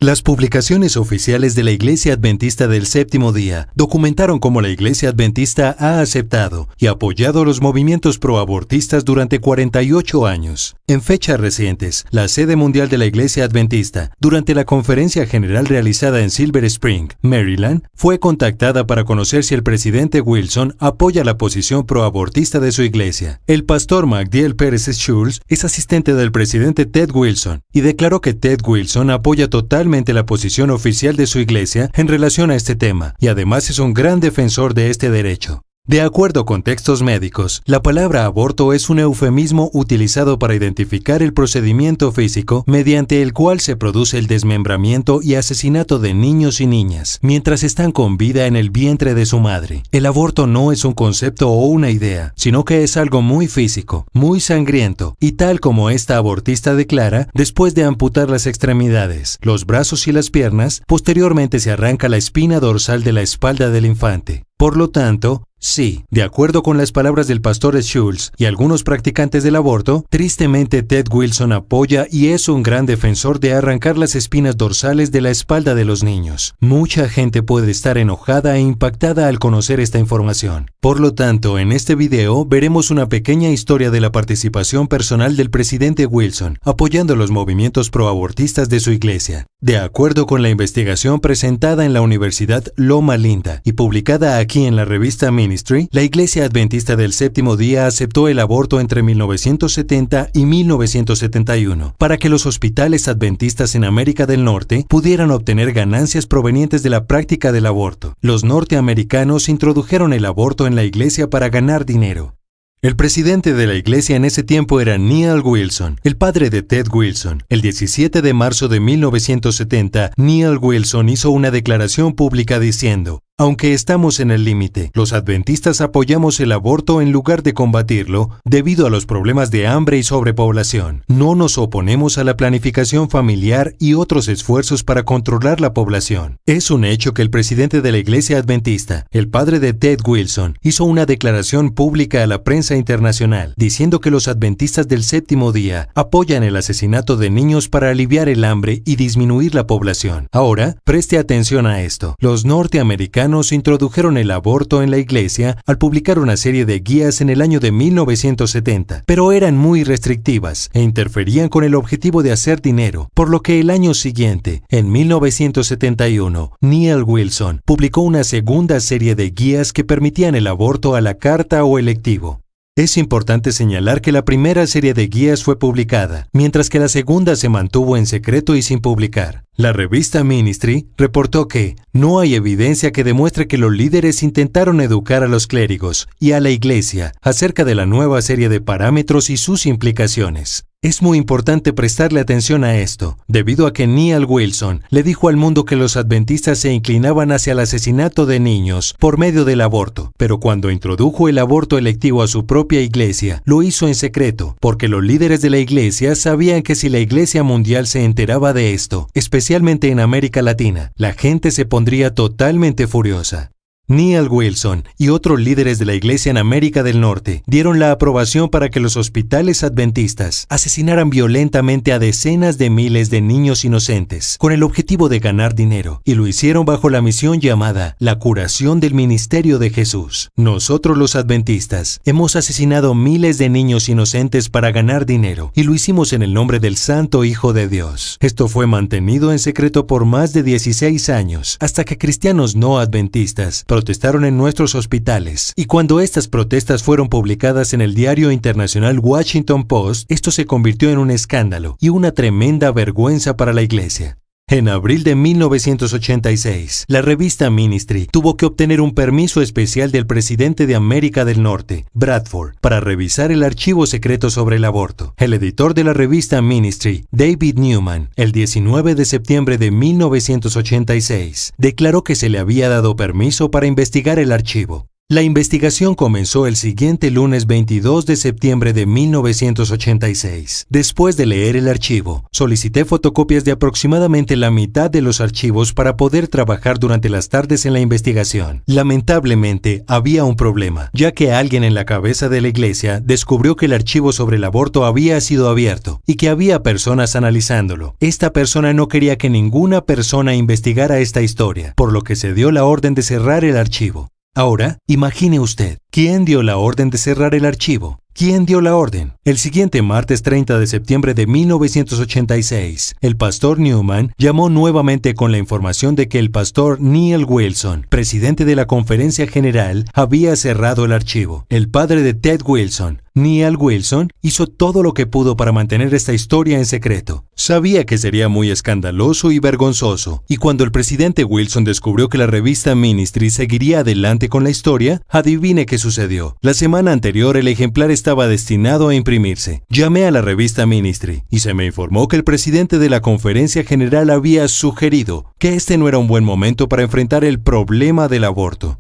Las publicaciones oficiales de la Iglesia Adventista del Séptimo Día documentaron cómo la Iglesia Adventista ha aceptado y apoyado los movimientos proabortistas durante 48 años. En fechas recientes, la sede mundial de la Iglesia Adventista, durante la conferencia general realizada en Silver Spring, Maryland, fue contactada para conocer si el presidente Wilson apoya la posición proabortista de su iglesia. El pastor McDill Pérez Schultz es asistente del presidente Ted Wilson y declaró que Ted Wilson apoya totalmente la posición oficial de su iglesia en relación a este tema, y además es un gran defensor de este derecho. De acuerdo con textos médicos, la palabra aborto es un eufemismo utilizado para identificar el procedimiento físico mediante el cual se produce el desmembramiento y asesinato de niños y niñas mientras están con vida en el vientre de su madre. El aborto no es un concepto o una idea, sino que es algo muy físico, muy sangriento, y tal como esta abortista declara, después de amputar las extremidades, los brazos y las piernas, posteriormente se arranca la espina dorsal de la espalda del infante. Por lo tanto, sí, de acuerdo con las palabras del pastor Schultz y algunos practicantes del aborto, tristemente Ted Wilson apoya y es un gran defensor de arrancar las espinas dorsales de la espalda de los niños. Mucha gente puede estar enojada e impactada al conocer esta información. Por lo tanto, en este video veremos una pequeña historia de la participación personal del presidente Wilson, apoyando los movimientos proabortistas de su iglesia. De acuerdo con la investigación presentada en la Universidad Loma Linda y publicada aquí en la revista Ministry, la Iglesia Adventista del Séptimo Día aceptó el aborto entre 1970 y 1971 para que los hospitales adventistas en América del Norte pudieran obtener ganancias provenientes de la práctica del aborto. Los norteamericanos introdujeron el aborto en la iglesia para ganar dinero. El presidente de la iglesia en ese tiempo era Neal Wilson, el padre de Ted Wilson. El 17 de marzo de 1970, Neal Wilson hizo una declaración pública diciendo: aunque estamos en el límite, los adventistas apoyamos el aborto en lugar de combatirlo debido a los problemas de hambre y sobrepoblación. No nos oponemos a la planificación familiar y otros esfuerzos para controlar la población. Es un hecho que el presidente de la Iglesia Adventista, el padre de Ted Wilson, hizo una declaración pública a la prensa internacional diciendo que los adventistas del Séptimo Día apoyan el asesinato de niños para aliviar el hambre y disminuir la población. Ahora, preste atención a esto. Los norteamericanos introdujeron el aborto en la iglesia al publicar una serie de guías en el año de 1970, pero eran muy restrictivas e interferían con el objetivo de hacer dinero, por lo que el año siguiente, en 1971, Neal Wilson publicó una segunda serie de guías que permitían el aborto a la carta o electivo. Es importante señalar que la primera serie de guías fue publicada, mientras que la segunda se mantuvo en secreto y sin publicar. La revista Ministry reportó que no hay evidencia que demuestre que los líderes intentaron educar a los clérigos y a la iglesia acerca de la nueva serie de parámetros y sus implicaciones. Es muy importante prestarle atención a esto, debido a que Neal Wilson le dijo al mundo que los adventistas se inclinaban hacia el asesinato de niños por medio del aborto, pero cuando introdujo el aborto electivo a su propia iglesia, lo hizo en secreto, porque los líderes de la iglesia sabían que si la iglesia mundial se enteraba de esto, especialmente en América Latina, la gente se pondría totalmente furiosa. Neal Wilson y otros líderes de la iglesia en América del Norte dieron la aprobación para que los hospitales adventistas asesinaran violentamente a decenas de miles de niños inocentes con el objetivo de ganar dinero, y lo hicieron bajo la misión llamada la curación del ministerio de Jesús. Nosotros los adventistas hemos asesinado miles de niños inocentes para ganar dinero, y lo hicimos en el nombre del Santo Hijo de Dios. Esto fue mantenido en secreto por más de 16 años, hasta que cristianos no adventistas protestaron en nuestros hospitales, y cuando estas protestas fueron publicadas en el diario internacional Washington Post, esto se convirtió en un escándalo y una tremenda vergüenza para la iglesia. En abril de 1986, la revista Ministry tuvo que obtener un permiso especial del presidente de América del Norte, Bradford, para revisar el archivo secreto sobre el aborto. El editor de la revista Ministry, David Newman, el 19 de septiembre de 1986, declaró que se le había dado permiso para investigar el archivo. La investigación comenzó el siguiente lunes 22 de septiembre de 1986. Después de leer el archivo, solicité fotocopias de aproximadamente la mitad de los archivos para poder trabajar durante las tardes en la investigación. Lamentablemente, había un problema, ya que alguien en la cabeza de la iglesia descubrió que el archivo sobre el aborto había sido abierto y que había personas analizándolo. Esta persona no quería que ninguna persona investigara esta historia, por lo que se dio la orden de cerrar el archivo. Ahora, imagine usted, ¿quién dio la orden de cerrar el archivo? ¿Quién dio la orden? El siguiente martes 30 de septiembre de 1986, el pastor Newman llamó nuevamente con la información de que el pastor Neil Wilson, presidente de la Conferencia General, había cerrado el archivo. El padre de Ted Wilson, Neil Wilson, hizo todo lo que pudo para mantener esta historia en secreto. Sabía que sería muy escandaloso y vergonzoso, y cuando el presidente Wilson descubrió que la revista Ministry seguiría adelante con la historia, adivine qué sucedió. La semana anterior el ejemplar estaba destinado a imprimirse. Llamé a la revista Ministry y se me informó que el presidente de la Conferencia General había sugerido que este no era un buen momento para enfrentar el problema del aborto.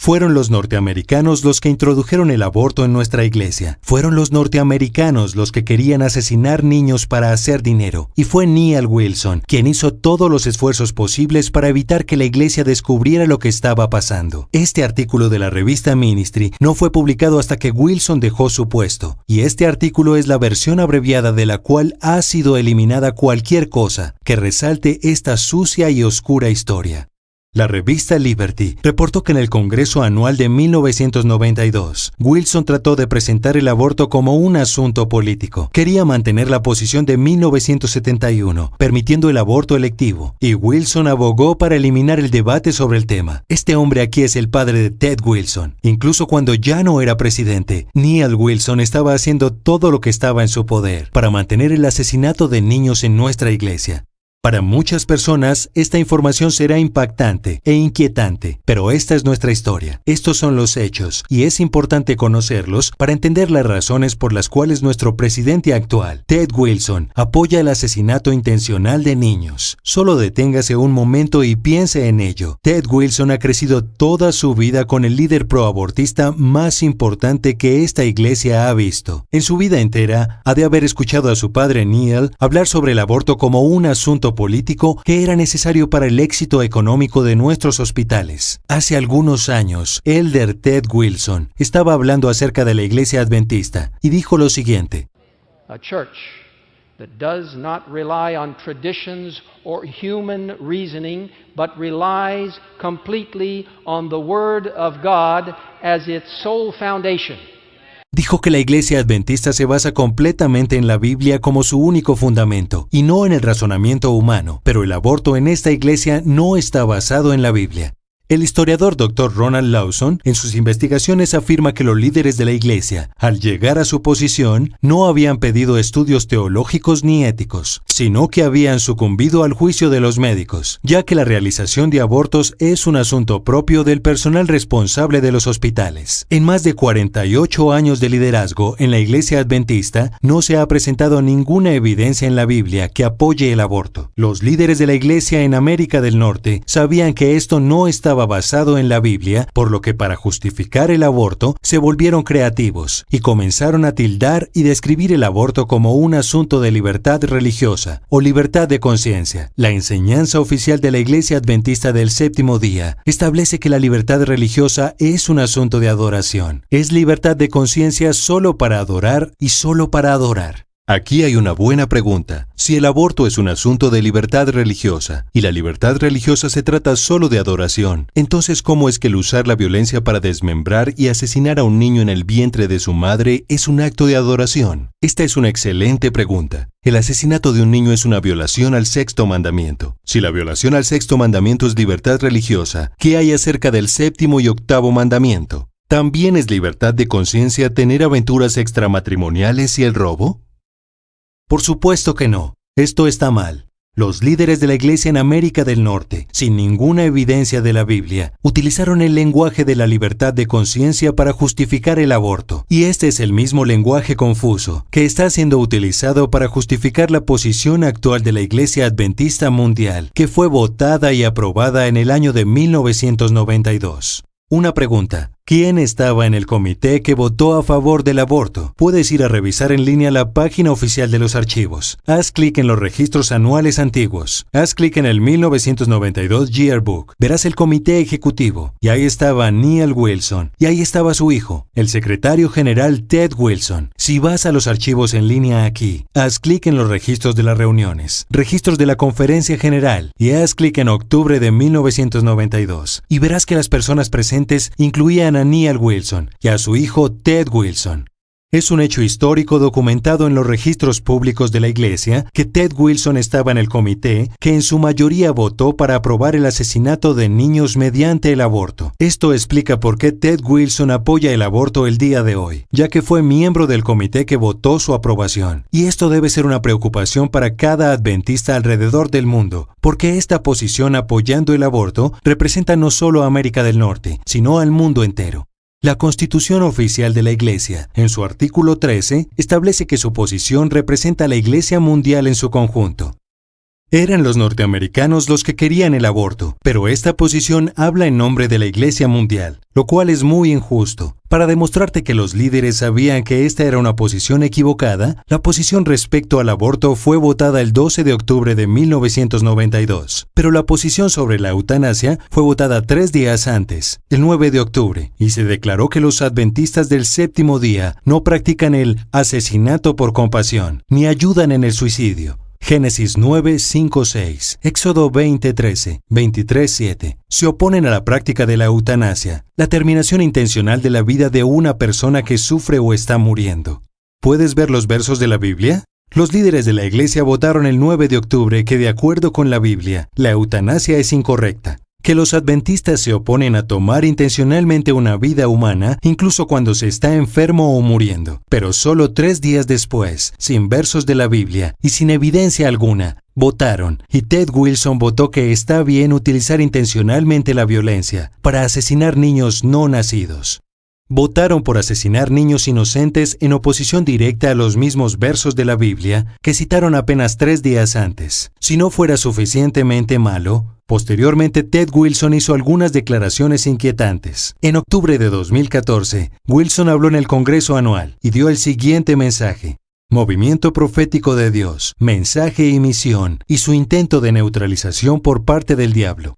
Fueron los norteamericanos los que introdujeron el aborto en nuestra iglesia. Fueron los norteamericanos los que querían asesinar niños para hacer dinero. Y fue Neil Wilson quien hizo todos los esfuerzos posibles para evitar que la iglesia descubriera lo que estaba pasando. Este artículo de la revista Ministry no fue publicado hasta que Wilson dejó su puesto. Y este artículo es la versión abreviada de la cual ha sido eliminada cualquier cosa que resalte esta sucia y oscura historia. La revista Liberty reportó que en el Congreso Anual de 1992, Wilson trató de presentar el aborto como un asunto político. Quería mantener la posición de 1971, permitiendo el aborto electivo, y Wilson abogó para eliminar el debate sobre el tema. Este hombre aquí es el padre de Ted Wilson. Incluso cuando ya no era presidente, Neil Wilson estaba haciendo todo lo que estaba en su poder para mantener el asesinato de niños en nuestra iglesia. Para muchas personas, esta información será impactante e inquietante, pero esta es nuestra historia. Estos son los hechos, y es importante conocerlos para entender las razones por las cuales nuestro presidente actual, Ted Wilson, apoya el asesinato intencional de niños. Solo deténgase un momento y piense en ello. Ted Wilson ha crecido toda su vida con el líder proabortista más importante que esta iglesia ha visto. En su vida entera, ha de haber escuchado a su padre Neil hablar sobre el aborto como un asunto político que era necesario para el éxito económico de nuestros hospitales. Hace algunos años, Elder Ted Wilson estaba hablando acerca de la iglesia adventista y dijo lo siguiente: A church that does not rely on traditions or human reasoning, but relies completely on the Word of God as its sole foundation. Dijo que la iglesia adventista se basa completamente en la Biblia como su único fundamento, y no en el razonamiento humano, pero el aborto en esta iglesia no está basado en la Biblia. El historiador Dr. Ronald Lawson, en sus investigaciones, afirma que los líderes de la iglesia, al llegar a su posición, no habían pedido estudios teológicos ni éticos, sino que habían sucumbido al juicio de los médicos, ya que la realización de abortos es un asunto propio del personal responsable de los hospitales. En más de 48 años de liderazgo en la iglesia adventista, no se ha presentado ninguna evidencia en la Biblia que apoye el aborto. Los líderes de la iglesia en América del Norte sabían que esto no estaba basado en la Biblia, por lo que para justificar el aborto se volvieron creativos y comenzaron a tildar y describir el aborto como un asunto de libertad religiosa o libertad de conciencia. La enseñanza oficial de la Iglesia Adventista del Séptimo Día establece que la libertad religiosa es un asunto de adoración. Es libertad de conciencia solo para adorar y solo para adorar. Aquí hay una buena pregunta. Si el aborto es un asunto de libertad religiosa, y la libertad religiosa se trata solo de adoración, entonces ¿cómo es que el usar la violencia para desmembrar y asesinar a un niño en el vientre de su madre es un acto de adoración? Esta es una excelente pregunta. El asesinato de un niño es una violación al sexto mandamiento. Si la violación al sexto mandamiento es libertad religiosa, ¿qué hay acerca del séptimo y octavo mandamiento? ¿También es libertad de conciencia tener aventuras extramatrimoniales y el robo? Por supuesto que no. Esto está mal. Los líderes de la iglesia en América del Norte, sin ninguna evidencia de la Biblia, utilizaron el lenguaje de la libertad de conciencia para justificar el aborto. Y este es el mismo lenguaje confuso que está siendo utilizado para justificar la posición actual de la Iglesia Adventista Mundial, que fue votada y aprobada en el año de 1992. Una pregunta. ¿Quién estaba en el comité que votó a favor del aborto? Puedes ir a revisar en línea la página oficial de los archivos. Haz clic en los registros anuales antiguos. Haz clic en el 1992 Yearbook. Verás el comité ejecutivo. Y ahí estaba Neal Wilson. Y ahí estaba su hijo, el secretario general Ted Wilson. Si vas a los archivos en línea aquí, haz clic en los registros de las reuniones, registros de la conferencia general, y haz clic en octubre de 1992. Y verás que las personas presentes incluían a Neal Wilson y a su hijo Ted Wilson. Es un hecho histórico documentado en los registros públicos de la Iglesia que Ted Wilson estaba en el comité que en su mayoría votó para aprobar el asesinato de niños mediante el aborto. Esto explica por qué Ted Wilson apoya el aborto el día de hoy, ya que fue miembro del comité que votó su aprobación. Y esto debe ser una preocupación para cada adventista alrededor del mundo, porque esta posición apoyando el aborto representa no solo a América del Norte, sino al mundo entero. La Constitución Oficial de la Iglesia, en su artículo 13, establece que su posición representa a la Iglesia mundial en su conjunto. Eran los norteamericanos los que querían el aborto, pero esta posición habla en nombre de la Iglesia mundial, lo cual es muy injusto. Para demostrarte que los líderes sabían que esta era una posición equivocada, la posición respecto al aborto fue votada el 12 de octubre de 1992. Pero la posición sobre la eutanasia fue votada 3 días antes, el 9 de octubre, y se declaró que los adventistas del séptimo día no practican el asesinato por compasión, ni ayudan en el suicidio. Génesis 9, 5, 6, Éxodo 20, 13, 23, 7. Se oponen a la práctica de la eutanasia, la terminación intencional de la vida de una persona que sufre o está muriendo. ¿Puedes ver los versos de la Biblia? Los líderes de la Iglesia votaron el 9 de octubre que, de acuerdo con la Biblia, la eutanasia es incorrecta. Que los adventistas se oponen a tomar intencionalmente una vida humana, incluso cuando se está enfermo o muriendo. Pero solo 3 días después, sin versos de la Biblia y sin evidencia alguna, votaron, y Ted Wilson votó que está bien utilizar intencionalmente la violencia para asesinar niños no nacidos. Votaron por asesinar niños inocentes en oposición directa a los mismos versos de la Biblia que citaron apenas 3 días antes. Si no fuera suficientemente malo, posteriormente Ted Wilson hizo algunas declaraciones inquietantes. En octubre de 2014, Wilson habló en el Congreso anual y dio el siguiente mensaje: Movimiento profético de Dios, mensaje y misión, y su intento de neutralización por parte del diablo.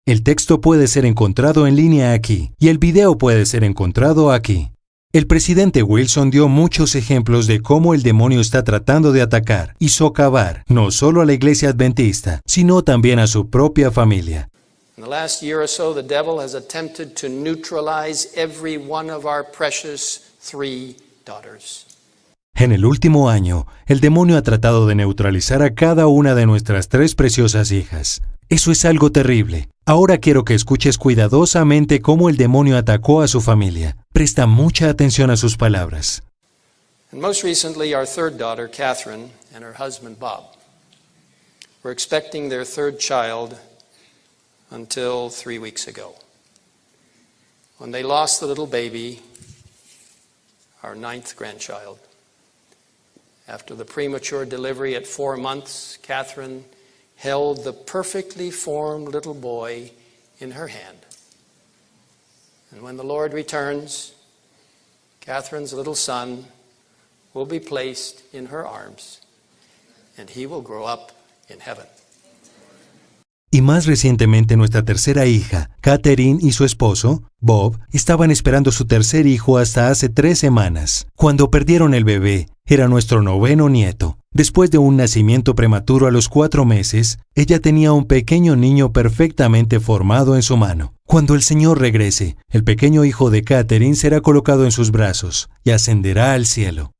El texto puede ser encontrado en línea aquí, y el video puede ser encontrado aquí. El presidente Wilson dio muchos ejemplos de cómo el demonio está tratando de atacar y socavar no solo a la iglesia adventista, sino también a su propia familia. In the last year or so, the devil has attempted to neutralize every one of our precious 3 daughters. En el último año, el demonio ha tratado de neutralizar a cada una de nuestras 3 preciosas hijas. Eso es algo terrible. Ahora quiero que escuches cuidadosamente cómo el demonio atacó a su familia. Presta mucha atención a sus palabras. And most recently, our 3rd daughter, Catherine, and her husband, Bob, were expecting their 3rd child until 3 weeks ago, when they lost the little baby, our 9th grandchild. After the premature delivery at 4 months, Catherine held the perfectly formed little boy in her hand. And when the Lord returns, Catherine's little son will be placed in her arms, and he will grow up in heaven. Y más recientemente nuestra tercera hija, Catherine, y su esposo, Bob, estaban esperando su tercer hijo hasta hace 3 semanas. Cuando perdieron el bebé, era nuestro 9º nieto. Después de un nacimiento prematuro a los 4 meses, ella tenía un pequeño niño perfectamente formado en su mano. Cuando el Señor regrese, el pequeño hijo de Catherine será colocado en sus brazos y ascenderá al cielo.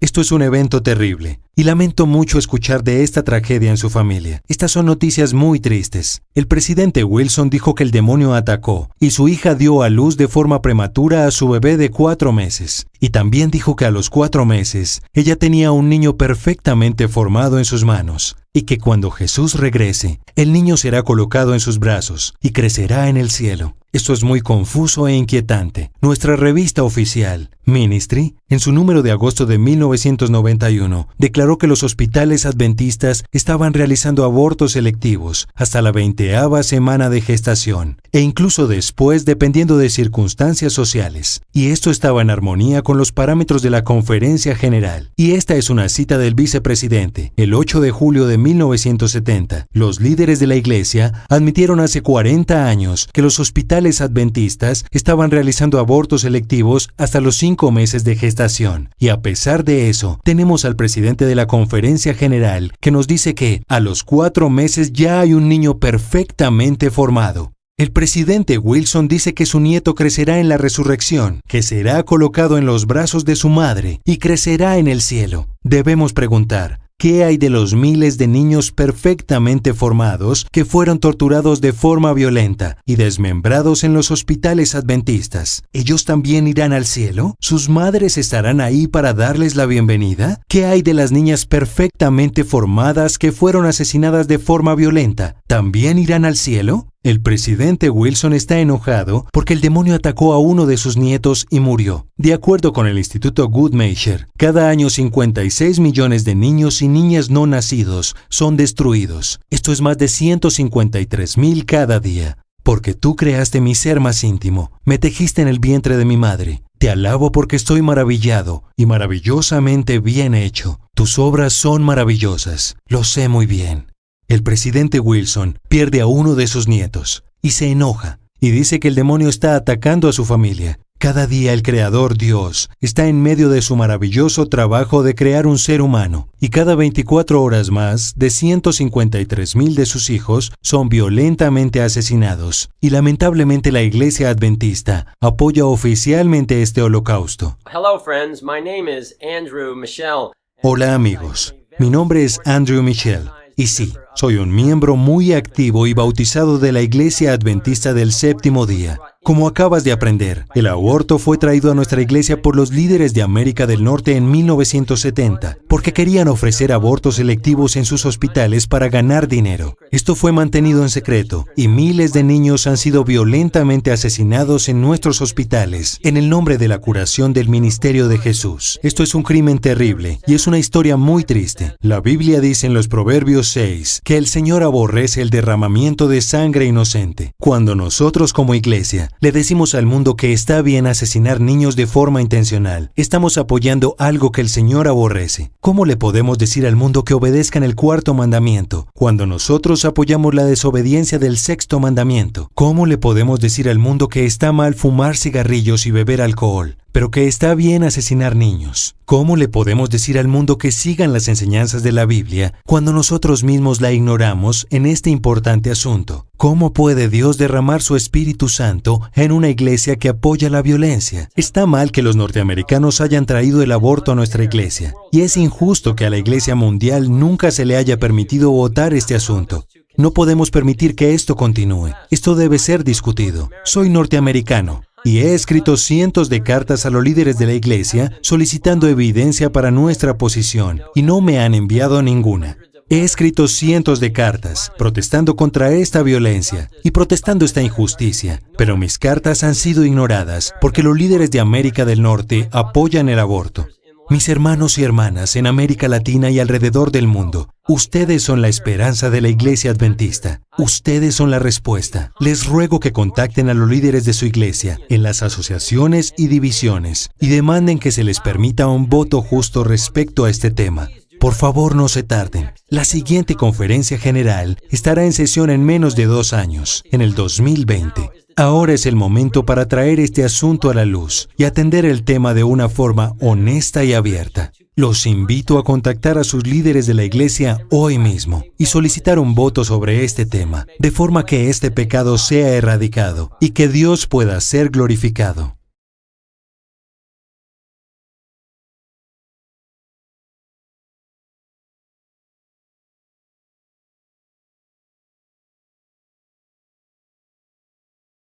Esto es un evento terrible, y lamento mucho escuchar de esta tragedia en su familia. Estas son noticias muy tristes. El presidente Wilson dijo que el demonio atacó, y su hija dio a luz de forma prematura a su bebé de 4 meses. Y también dijo que a los 4 meses, ella tenía un niño perfectamente formado en sus manos, y que cuando Jesús regrese, el niño será colocado en sus brazos y crecerá en el cielo. Esto es muy confuso e inquietante. Nuestra revista oficial, Ministry, en su número de agosto de 1991, declaró que los hospitales adventistas estaban realizando abortos selectivos hasta la 20ª semana de gestación, e incluso después dependiendo de circunstancias sociales. Y esto estaba en armonía con los parámetros de la Conferencia General. Y esta es una cita del vicepresidente. El 8 de julio de 1970, los líderes de la Iglesia admitieron hace 40 años que los hospitales adventistas estaban realizando abortos selectivos hasta los 5 meses de gestación. Y a pesar de eso, tenemos al presidente de la Conferencia General que nos dice que a los 4 meses ya hay un niño perfectamente formado. El presidente Wilson dice que su nieto crecerá en la resurrección, que será colocado en los brazos de su madre y crecerá en el cielo. Debemos preguntar, ¿qué hay de los miles de niños perfectamente formados que fueron torturados de forma violenta y desmembrados en los hospitales adventistas? ¿Ellos también irán al cielo? ¿Sus madres estarán ahí para darles la bienvenida? ¿Qué hay de las niñas perfectamente formadas que fueron asesinadas de forma violenta? ¿También irán al cielo? El presidente Wilson está enojado porque el demonio atacó a uno de sus nietos y murió. De acuerdo con el Instituto Guttmacher, cada año 56 millones de niños y niñas no nacidos son destruidos. Esto es más de 153,000 cada día. Porque tú creaste mi ser más íntimo, me tejiste en el vientre de mi madre. Te alabo porque estoy maravillado y maravillosamente bien hecho. Tus obras son maravillosas, lo sé muy bien. El presidente Wilson pierde a uno de sus nietos y se enoja y dice que el demonio está atacando a su familia. Cada día el Creador Dios está en medio de su maravilloso trabajo de crear un ser humano y cada 24 horas más de 153,000 de sus hijos son violentamente asesinados. Y lamentablemente la Iglesia Adventista apoya oficialmente este holocausto. Hello friends, my name is Andrew Michel. Hola amigos, mi nombre es Andrew Michel. Y sí, soy un miembro muy activo y bautizado de la Iglesia Adventista del Séptimo Día. Como acabas de aprender, el aborto fue traído a nuestra iglesia por los líderes de América del Norte en 1970, porque querían ofrecer abortos selectivos en sus hospitales para ganar dinero. Esto fue mantenido en secreto, y miles de niños han sido violentamente asesinados en nuestros hospitales, en el nombre de la curación del ministerio de Jesús. Esto es un crimen terrible, y es una historia muy triste. La Biblia dice en los Proverbios 6, que el Señor aborrece el derramamiento de sangre inocente. Cuando nosotros como iglesia le decimos al mundo que está bien asesinar niños de forma intencional, estamos apoyando algo que el Señor aborrece. ¿Cómo le podemos decir al mundo que obedezcan el 4º mandamiento cuando nosotros apoyamos la desobediencia del 6º mandamiento? ¿Cómo le podemos decir al mundo que está mal fumar cigarrillos y beber alcohol, pero que está bien asesinar niños? ¿Cómo le podemos decir al mundo que sigan las enseñanzas de la Biblia cuando nosotros mismos la ignoramos en este importante asunto? ¿Cómo puede Dios derramar su Espíritu Santo en una iglesia que apoya la violencia? Está mal que los norteamericanos hayan traído el aborto a nuestra iglesia, y es injusto que a la iglesia mundial nunca se le haya permitido votar este asunto. No podemos permitir que esto continúe. Esto debe ser discutido. Soy norteamericano y he escrito cientos de cartas a los líderes de la iglesia solicitando evidencia para nuestra posición y no me han enviado ninguna. He escrito cientos de cartas protestando contra esta violencia y protestando esta injusticia, pero mis cartas han sido ignoradas porque los líderes de América del Norte apoyan el aborto. Mis hermanos y hermanas en América Latina y alrededor del mundo, ustedes son la esperanza de la Iglesia Adventista. Ustedes son la respuesta. Les ruego que contacten a los líderes de su iglesia en las asociaciones y divisiones y demanden que se les permita un voto justo respecto a este tema. Por favor, no se tarden. La siguiente conferencia general estará en sesión en menos de 2 años, en el 2020. Ahora es el momento para traer este asunto a la luz y atender el tema de una forma honesta y abierta. Los invito a contactar a sus líderes de la iglesia hoy mismo y solicitar un voto sobre este tema, de forma que este pecado sea erradicado y que Dios pueda ser glorificado.